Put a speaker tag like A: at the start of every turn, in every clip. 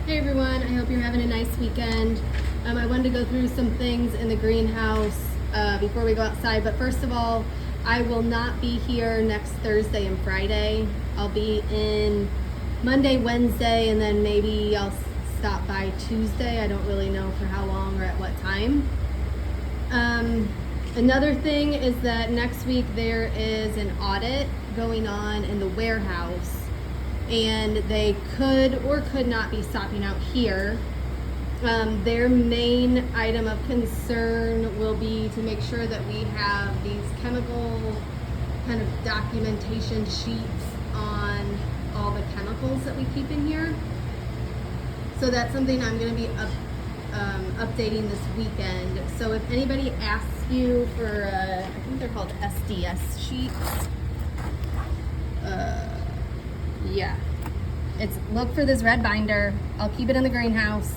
A: Hey everyone, I hope you're having a nice weekend. I wanted to go through some things in the greenhouse before we go outside, but first of all, I will not be here next Thursday and Friday. I'll be in Monday, Wednesday, and then maybe I'll stop by Tuesday. I don't really know for how long or at what time. Another thing is that next week there is an audit going on in the warehouse, and they could or could not be stopping out here. Their main item of concern will be to make sure that we have these chemical kind of documentation sheets on all the chemicals that we keep in here. So that's something I'm going to be updating this weekend. So if anybody asks you for, I think they're called SDS sheets. Yeah, look for this red binder. I'll keep it in the greenhouse,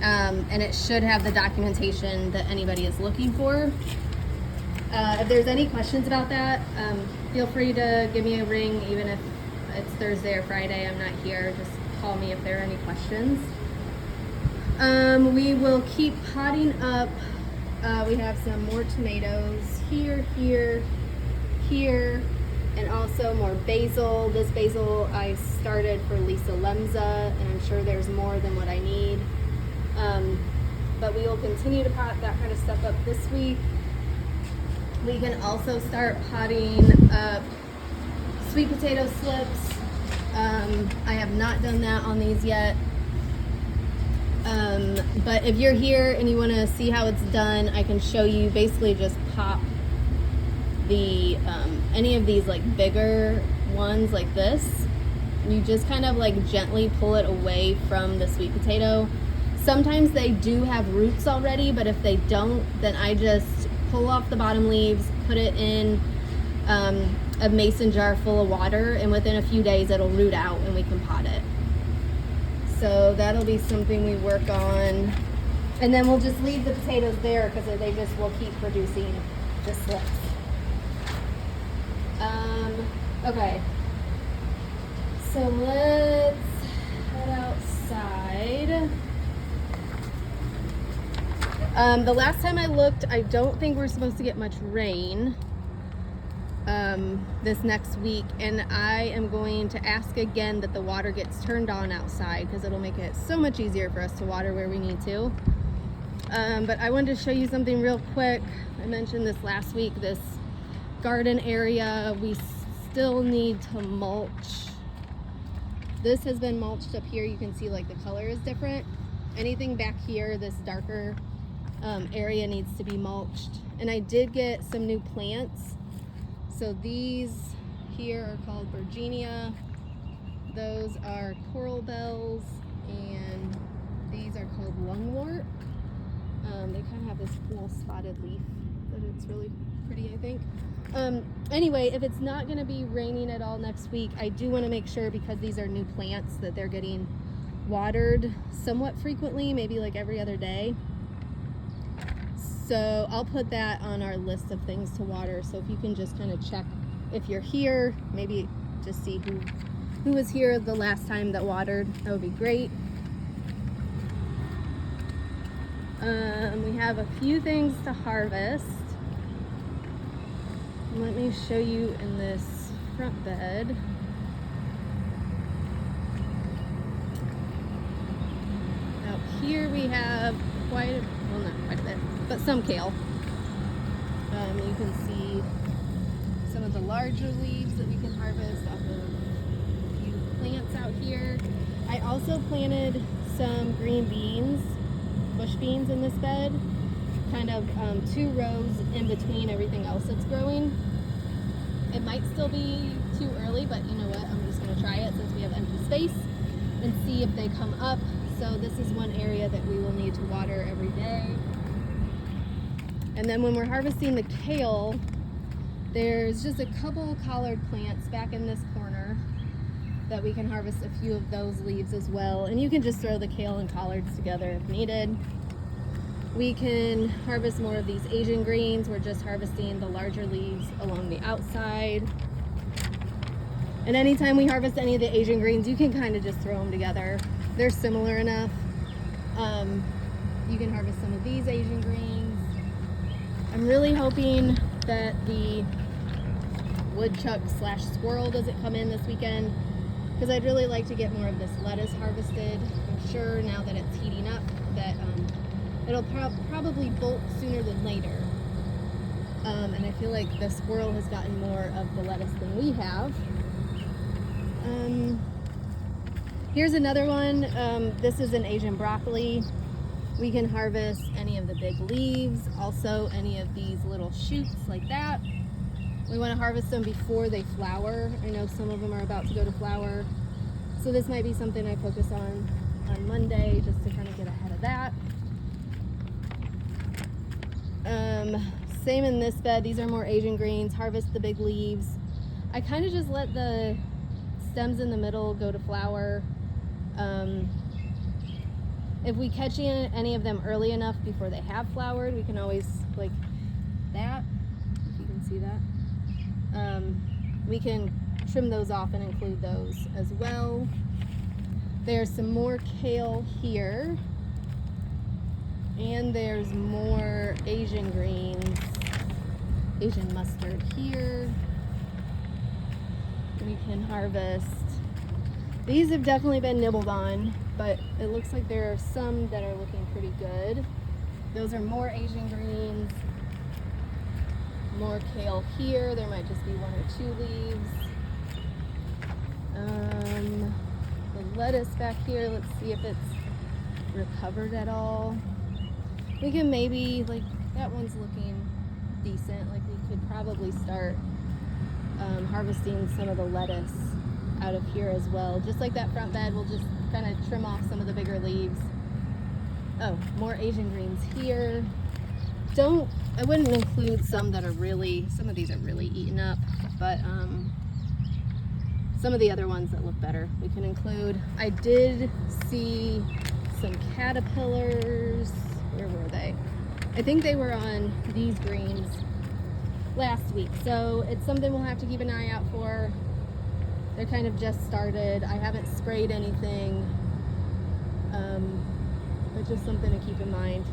A: and it should have the documentation that anybody is looking for. If there's any questions about that, feel free to give me a ring, even if it's Thursday or Friday. I'm not here. Just call me if there are any questions. We will keep potting up. We have some more tomatoes here, and also more basil. This basil I started for Lisa Lemza, and I'm sure there's more than what I need. But we will continue to pot that kind of stuff up this week. We can also start potting up sweet potato slips. I have not done that on these yet. But if you're here and you want to see how it's done, I can show you. Basically just pop the any of these like bigger ones like this. You just kind of like gently pull it away from the sweet potato. Sometimes they do have roots already, but if they don't, then I just pull off the bottom leaves, put it in a mason jar full of water, and within a few days it'll root out and we can pot it. So that'll be something we work on. And then we'll just leave the potatoes there because they just will keep producing the slips. Okay, so let's head outside. The last time I looked, I don't think we're supposed to get much rain this next week, and I am going to ask again that the water gets turned on outside because it'll make it so much easier for us to water where we need to. But I wanted to show you something real quick. I mentioned this last week, this garden area. We still need to mulch. This has been mulched up here. You can see like the color is different. Anything back here, this darker area needs to be mulched. And I did get some new plants. So these here are called Virginia. Those are coral bells, and these are called lungwort. They kind of have this cool spotted leaf, but it's really pretty, I think. Anyway, if it's not going to be raining at all next week, I do want to make sure, because these are new plants, that they're getting watered somewhat frequently, maybe like every other day. So I'll put that on our list of things to water. So if you can just kind of check if you're here, maybe just see who was here the last time that watered, that would be great. We have a few things to harvest. Let me show you in this front bed. Out here we have not quite a bit, but some kale. You can see some of the larger leaves that we can harvest off of a few plants out here. I also planted some green beans, bush beans in this bed, kind of 2 rows in between everything else that's growing. It might still be too early, but you know what, I'm just going to try it since we have empty space and see if they come up. So this is one area that we will need to water every day. And then when we're harvesting the kale, there's just a couple collard plants back in this corner that we can harvest a few of those leaves as well. And you can just throw the kale and collards together if needed. We can harvest more of these Asian greens. We're just harvesting the larger leaves along the outside. And anytime we harvest any of the Asian greens, you can kind of just throw them together. They're similar enough. You can harvest some of these Asian greens. I'm really hoping that the woodchuck / squirrel doesn't come in this weekend, because I'd really like to get more of this lettuce harvested. I'm sure now that it's heating up that it'll probably bolt sooner than later. And I feel like the squirrel has gotten more of the lettuce than we have. Here's another one. This is an Asian broccoli. We can harvest any of the big leaves, also any of these little shoots like that. We want to harvest them before they flower. I know some of them are about to go to flower, so this might be something I focus on Monday, just to kind of get ahead of that. Same in this bed. These are more Asian greens. Harvest the big leaves. I kind of just let the stems in the middle go to flower. If we catch any of them early enough before they have flowered, we can always, like that, if you can see that, we can trim those off and include those as well. There's some more kale here, and there's more Asian greens, Asian mustard here. We can harvest. These have definitely been nibbled on, but it looks like there are some that are looking pretty good. Those are more Asian greens, more kale here. There might just be 1 or 2 leaves. The lettuce back here, let's see if it's recovered at all. We can maybe, like, that one's looking decent. Like, we could probably start harvesting some of the lettuce out of here as well. Just like that front bed, we'll just kind of trim off some of the bigger leaves. Oh, more Asian greens here. I wouldn't include some that are really, some of these are really eaten up, but some of the other ones that look better we can include. I did see some caterpillars. Where were they? I think they were on these greens last week, so it's something we'll have to keep an eye out for. They're kind of just started. I haven't sprayed anything, but just something to keep in mind.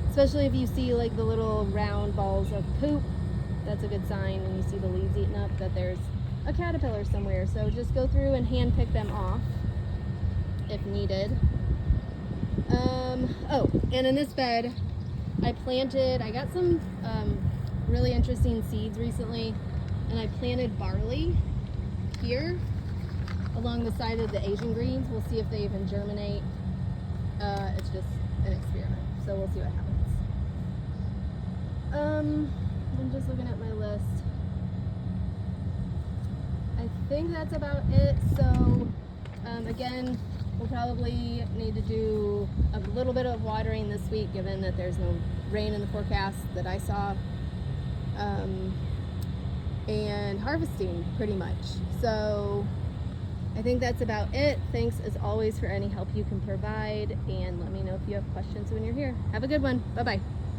A: Especially if you see like the little round balls of poop, that's a good sign when you see the leaves eaten up that there's a caterpillar somewhere. So just go through and hand pick them off if needed. Oh, and in this bed, I got some really interesting seeds recently, and I planted barley here along the side of the Asian greens. We'll see if they even germinate. It's just an experiment, so we'll see what happens. I'm just looking at my list. I think that's about it. So again, we'll probably need to do a little bit of watering this week, given that there's no rain in the forecast that I saw, and harvesting pretty much. So I think that's about it. Thanks as always for any help you can provide, and let me know if you have questions when you're here. Have a good one. Bye-bye.